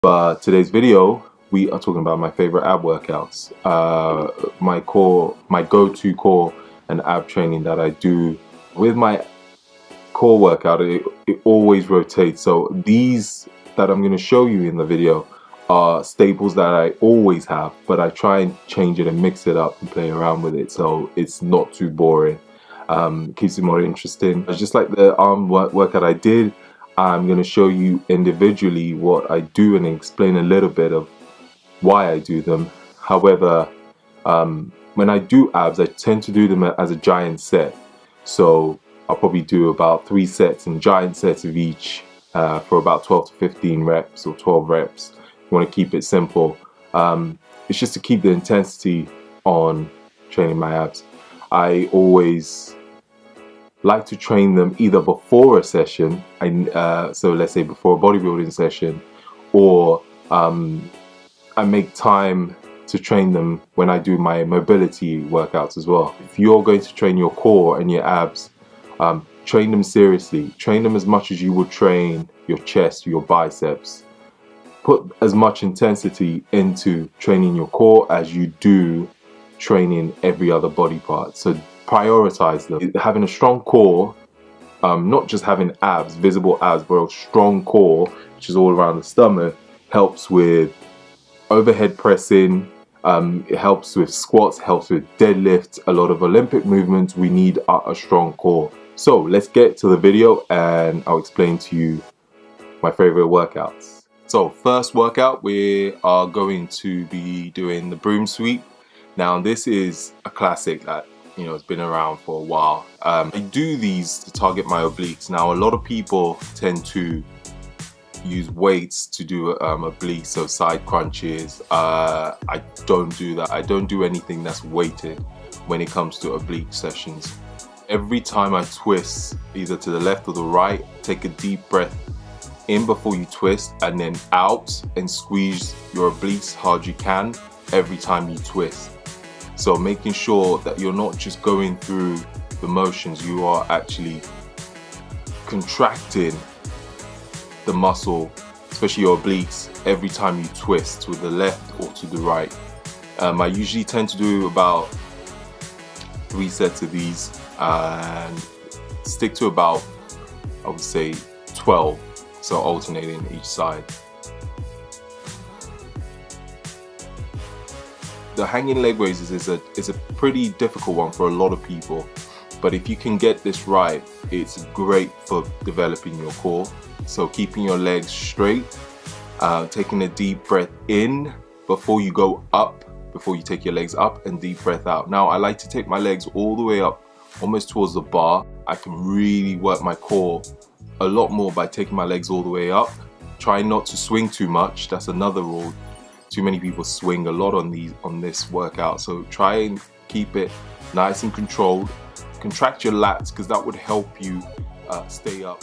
Today's video, we are talking about my favorite ab workouts. My go-to core and ab training that I do. With my core workout, it always rotates. So these that I'm going to show you in the video are staples that I always have, but I try and change it and mix it up and play around with it so it's not too boring. Keeps it more interesting. Just like the arm workout I did, I'm going to show you individually what I do and explain a little bit of why I do them. However, when I do abs, I tend to do them as a giant set. So I'll probably do about 3 sets and giant sets of each for about 12 to 15 reps or 12 reps. You want to keep it simple. It's just to keep the intensity on training my abs. I always like to train them either before a session, so let's say before a bodybuilding session, or I make time to train them when I do my mobility workouts as well. If you're going to train your core and your abs, train them seriously. Train them as much as you would train your chest, your biceps. Put as much intensity into training your core as you do training every other body part. So prioritize them. Having a strong core, not just having abs, visible abs, but a strong core, which is all around the stomach, helps with overhead pressing, it helps with squats, helps with deadlifts. A lot of Olympic movements, we need a strong core. So let's get to the video and I'll explain to you my favorite workouts. So first workout, we are going to be doing the broom sweep. Now this is a classic that it's been around for a while. I do these to target my obliques. Now a lot of people tend to use weights to do obliques, so side crunches. I don't do that. I don't do anything that's weighted when it comes to oblique sessions. Every time I twist, either to the left or the right, take a deep breath in before you twist, and then out and squeeze your obliques hard you can every time you twist. So making sure that you're not just going through the motions, you are actually contracting the muscle, especially your obliques, every time you twist to the left or to the right. I usually tend to do about 3 sets of these and stick to about, I would say, 12, so alternating each side. The hanging leg raises is a pretty difficult one for a lot of people, but if you can get this right, it's great for developing your core. So keeping your legs straight, taking a deep breath in before you go up, before you take your legs up, and deep breath out. Now I like to take my legs all the way up, almost towards the bar. I can really work my core a lot more by taking my legs all the way up. Try not to swing too much, that's another rule. Too many people swing a lot on this workout, so try and keep it nice and controlled. Contract your lats because that would help you stay up.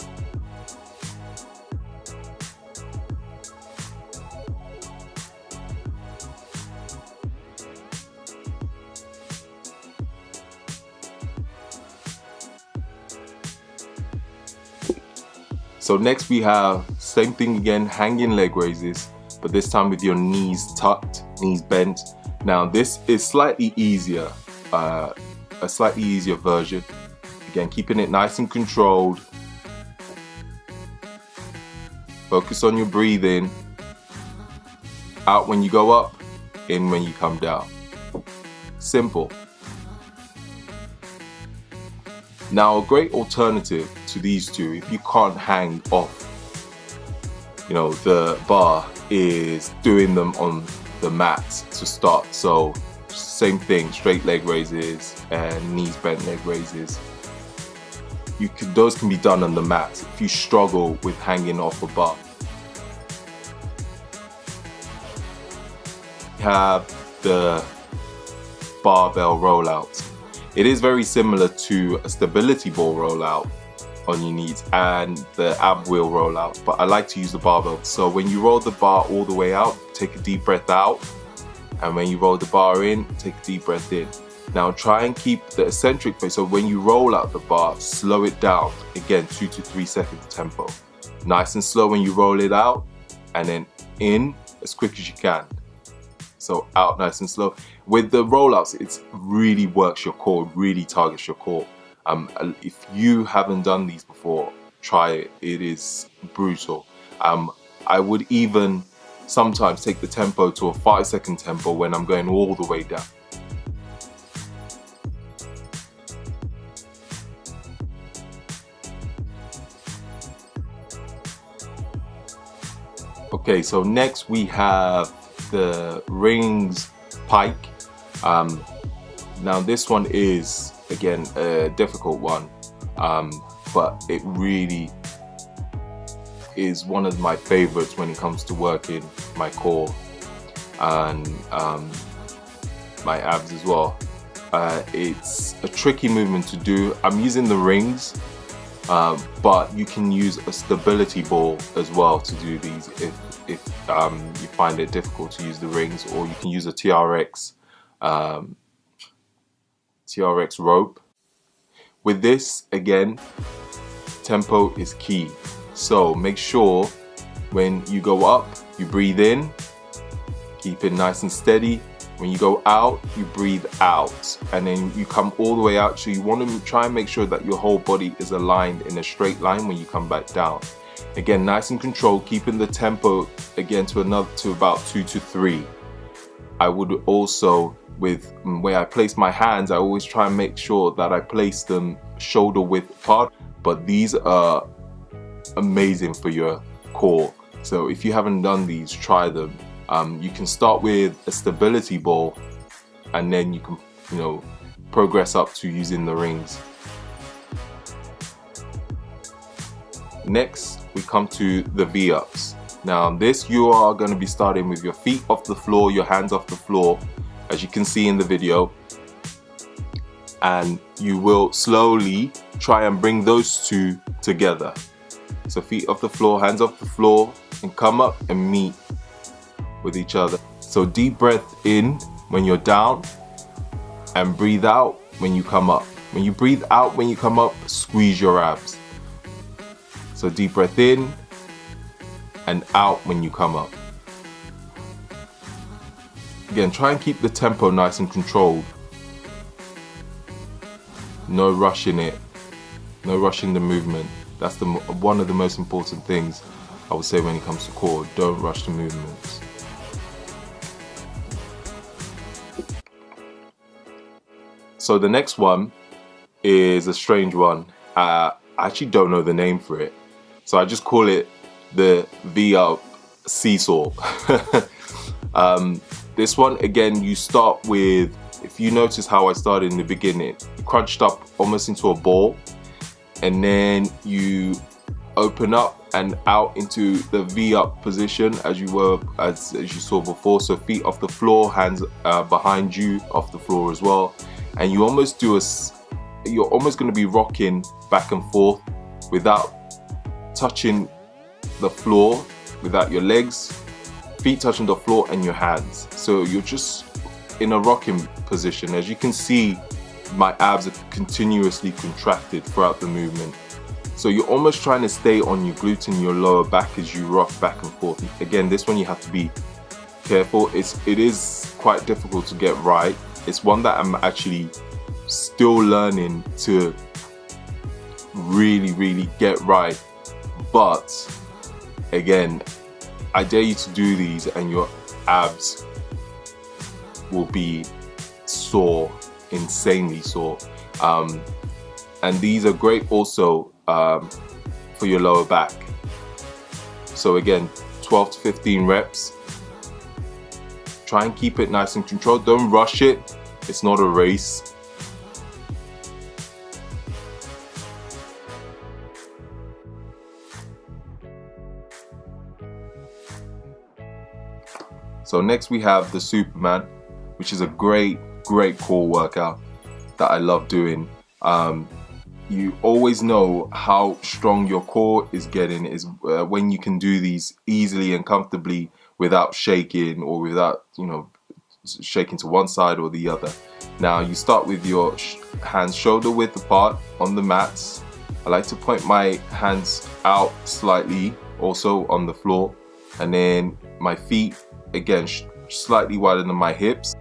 So next we have same thing again, hanging leg raises, but this time with your knees tucked, knees bent. Now this is slightly easier, a slightly easier version. Again, keeping it nice and controlled. Focus on your breathing. Out when you go up, in when you come down. Simple. Now a great alternative to these two, if you can't hang off the bar, is doing them on the mat to start. So same thing, straight leg raises and knees bent leg raises. Those can be done on the mat if you struggle with hanging off a bar. You have the barbell rollout. It is very similar to a stability ball rollout on your knees and the ab wheel rollout, but I like to use the barbell. So when you roll the bar all the way out, take a deep breath out, and when you roll the bar in, take a deep breath in. Now try and keep the eccentric phase, so when you roll out the bar, slow it down, again 2 to 3 seconds tempo. Nice and slow when you roll it out, and then in as quick as you can. So out nice and slow. With the rollouts, it really works your core, really targets your core. If you haven't done these before, try it. It is brutal. I would even sometimes take the tempo to a 5-second tempo when I'm going all the way down. Okay, so next we have the rings pike. Now this one is again a difficult one, but it really is one of my favorites when it comes to working my core and my abs as well. It's a tricky movement to do. I'm using the rings, but you can use a stability ball as well to do these if you find it difficult to use the rings, or you can use a TRX rope. With this, again, tempo is key. So make sure when you go up, you breathe in, keep it nice and steady. When you go out, you breathe out, and then you come all the way out. So you want to try and make sure that your whole body is aligned in a straight line when you come back down. Again, nice and controlled, keeping the tempo again to about 2 to 3. I would also, with where I place my hands, I always try and make sure that I place them shoulder width apart. But these are amazing for your core. So if you haven't done these, try them. You can start with a stability ball, and then you can, progress up to using the rings. Next, we come to the V-ups. Now this, you are going to be starting with your feet off the floor, your hands off the floor, as you can see in the video, and you will slowly try and bring those two together. So feet off the floor, hands off the floor, and come up and meet with each other. So deep breath in when you're down, and breathe out when you come up. When you breathe out when you come up, squeeze your abs. So deep breath in and out when you come up. Again, try and keep the tempo nice and controlled. No rushing it, no rushing the movement. That's one of the most important things I would say when it comes to core. Don't rush the movements. So the next one is a strange one. I actually don't know the name for it, so I just call it the V-up seesaw. This one, again, you start with, if you notice how I started in the beginning, crunched up almost into a ball, and then you open up and out into the V-up position as you you saw before. So feet off the floor, hands behind you off the floor as well, and you almost do you're almost going to be rocking back and forth without touching the floor, without your legs, feet touching the floor, and your hands. So you're just in a rocking position. As you can see, my abs are continuously contracted throughout the movement. So you're almost trying to stay on your glutes and your lower back as you rock back and forth. Again, this one you have to be careful. It is quite difficult to get right. It's one that I'm actually still learning to really get right. But again, I dare you to do these and your abs will be sore, insanely sore. And these are great also for your lower back. So again, 12 to 15 reps. Try and keep it nice and controlled. Don't rush it. It's not a race. So next we have the Superman, which is a great core workout that I love doing. You always know how strong your core is getting is when you can do these easily and comfortably without shaking, or without shaking to one side or the other. Now you start with your hands shoulder width apart on the mats. I like to point my hands out slightly also on the floor, and then my feet, again, slightly wider than my hips.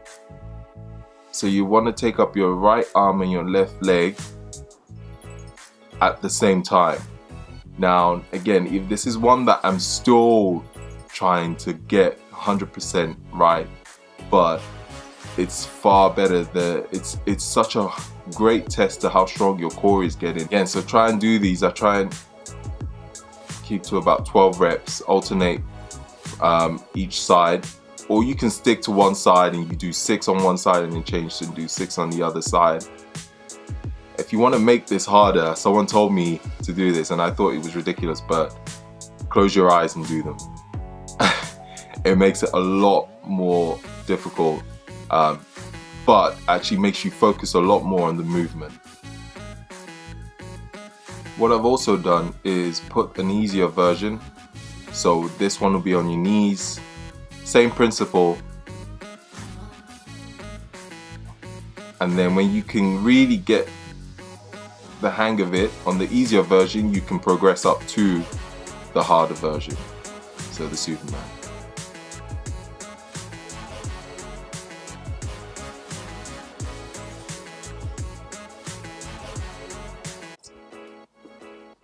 So you want to take up your right arm and your left leg at the same time. Now, again, if this is one that I'm still trying to get 100% right, but it's far better. It's such a great test to how strong your core is getting. Again, so try and do these. I try and keep to about 12 reps, alternate each side, or you can stick to one side and you do 6 on one side and then change to do 6 on the other side. If you want to make this harder, someone told me to do this and I thought it was ridiculous, but close your eyes and do them. It makes it a lot more difficult, but actually makes you focus a lot more on the movement. What I've also done is put an easier version. So this one will be on your knees. Same principle. And then when you can really get the hang of it on the easier version, you can progress up to the harder version. So the Superman.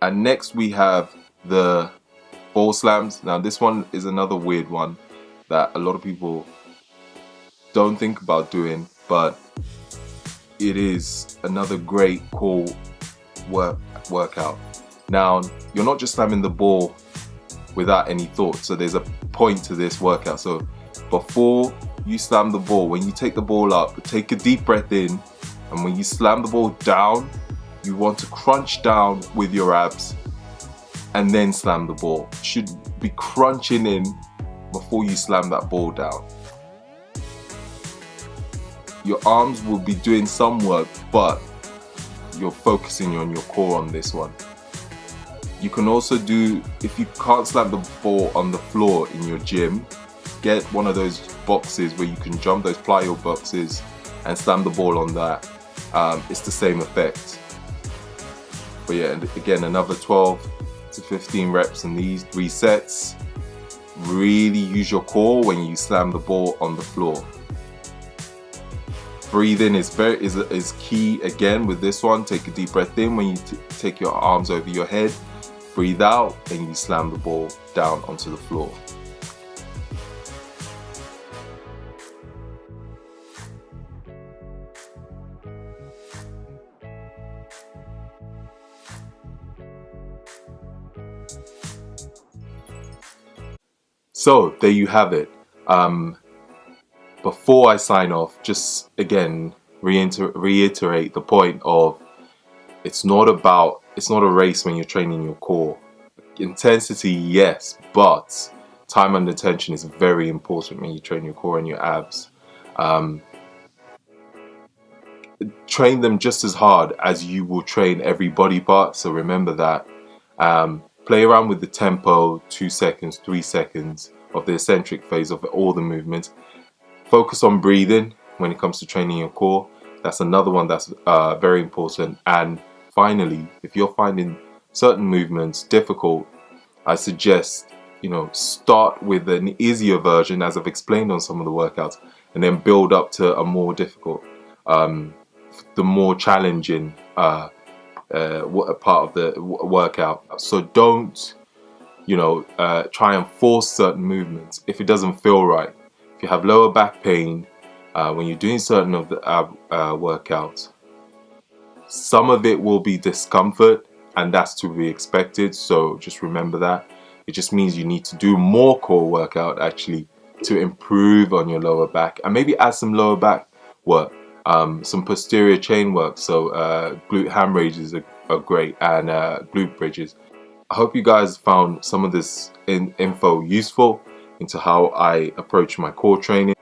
And next we have the ball slams. Now this one is another weird one that a lot of people don't think about doing, but it is another great core workout. Now you're not just slamming the ball without any thought, so there's a point to this workout. So before you slam the ball, when you take the ball up, take a deep breath in, and when you slam the ball down, you want to crunch down with your abs and then slam the ball. You should be crunching in before you slam that ball down. Your arms will be doing some work, but you're focusing on your core on this one. You can also do, if you can't slam the ball on the floor in your gym, get one of those boxes where you can jump, those plyo boxes, and slam the ball on that. It's the same effect. But yeah, and again, another 12 to 15 reps in these 3 sets. Really use your core when you slam the ball on the floor. Breathing is key again with this one. Take a deep breath in when you take your arms over your head. Breathe out and you slam the ball down onto the floor. So there you have it. Before I sign off, just again reiterate the point of it's not a race when you're training your core. Intensity, yes, but time under tension is very important when you train your core and your abs. Train them just as hard as you will train every body part, so remember that. Play around with the tempo, 2 seconds, 3 seconds of the eccentric phase of all the movements. Focus on breathing when it comes to training your core. That's another one that's very important. And finally, if you're finding certain movements difficult, I suggest, start with an easier version, as I've explained on some of the workouts, and then build up to a more difficult, the more challenging part of the workout. So don't, try and force certain movements if it doesn't feel right. If you have lower back pain when you're doing certain of the workouts, some of it will be discomfort, and that's to be expected. So just remember that. It just means you need to do more core workout actually to improve on your lower back, and maybe add some lower back work, some posterior chain work. So glute ham raises are great, and glute bridges. I hope you guys found some of this info useful into how I approach my core training.